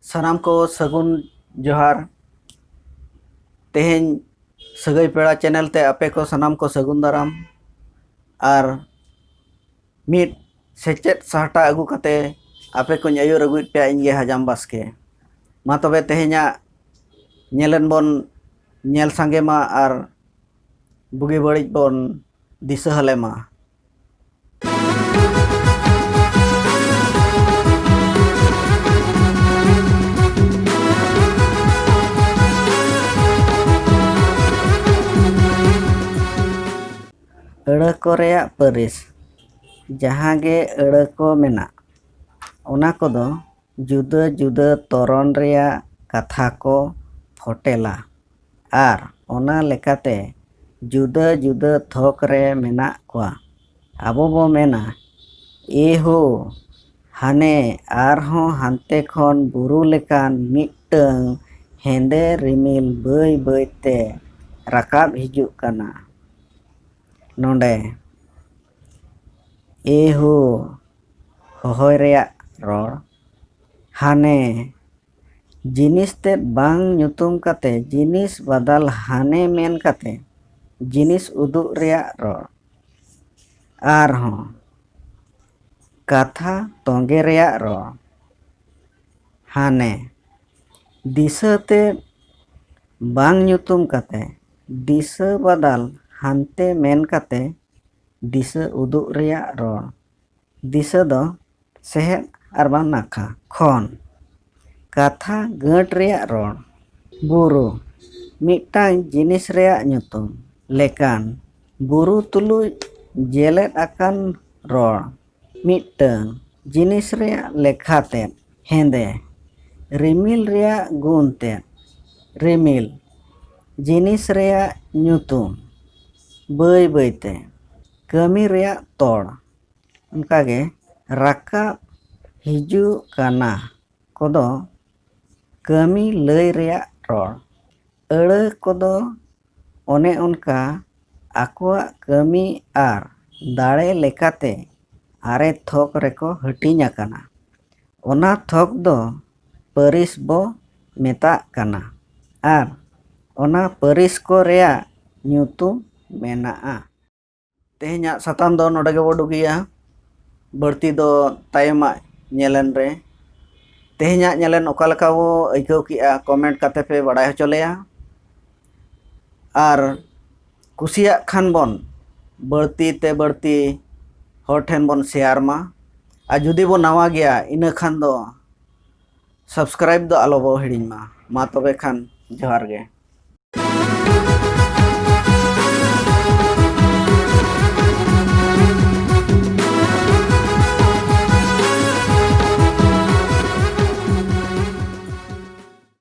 सानाम को सगुन जोहार तेहें सगई पेड़ा चैनल ते आपे को सानाम को सगुन दाराम और मिट सेचेत साहटा अगू कते आपे को आयुर अगुत पे इंगे हजाम बास्के मा तबे तेहेंया नेलन बोन नेल सांगे मा और बुगी बड़िज बोन दिशा हले मा अड़ा को रेया परिस जहाँ गे अड़ा को मेना ओना को दो जुदा जुदा तोरण रेया कथा को फोटेला आर ओना लेकाते जुदा जुदा थोक रे मेना कोआ आबो बो मेना एहो हाने आरहों हानते खन बुरु लेकान मिटंग हेंदे रिमिल बई बई ते राकाब हिजुक काना नोंडे एहो होय रेया रोड़ हाने जिनिस ते बांग ᱧᱩᱛᱩᱢ कते जिनिस बदल हाने मेन कते जिनिस उदुग रेया रोड़ आरहों कथा तोंगे रेया रोड़ हाने दिशा ते बांग ᱧᱩᱛᱩᱢ कते दिशा बदल हानते मेन कते दिशा उदुग रेया रोड़ दिशा दो सेहत अरबान नाखा खन कथा गट रेया रोड़ बुरु मिटांग जिनिस रेया ᱧᱩᱛᱩᱢ लेकान बुरु तुलु जेलेट अकान रोड़ मिटांग जिनिस रेया लेखाते हेंदे रिमिल रेया गुनते रिमिल जिनिस रेया ᱧᱩᱛᱩᱢ बई बईते कमी रेया तोड़ उनकागे राकाब हिजू काना कोदो कमी लय रेया रोड़ अड़ा कोदो ओने उनका आकुआ कमी आर दाड़े लेकाते आरे थोक रेको हटिन्या काना ओना थोक दो परिस बो मेता काना आर ओना परिस को रेया ᱧᱩᱛᱩᱢ मेनाआ तेहेंया साताम दो नोडे गे बोडुगिया बढ़ती दो तायमा नेलन रे तेहेंया नेलन ओका लका वो आइकौ किया कमेंट कते पे बड़ाय हचोलेया आर कुसिया खान बोन बढ़ती ते बढ़ती हर ठेन बोन शेयर मा आ जुदी बो नवा गया इना खान दो सब्सक्राइब दो आलो बो हिडिन मा तबे खान जोहार गे।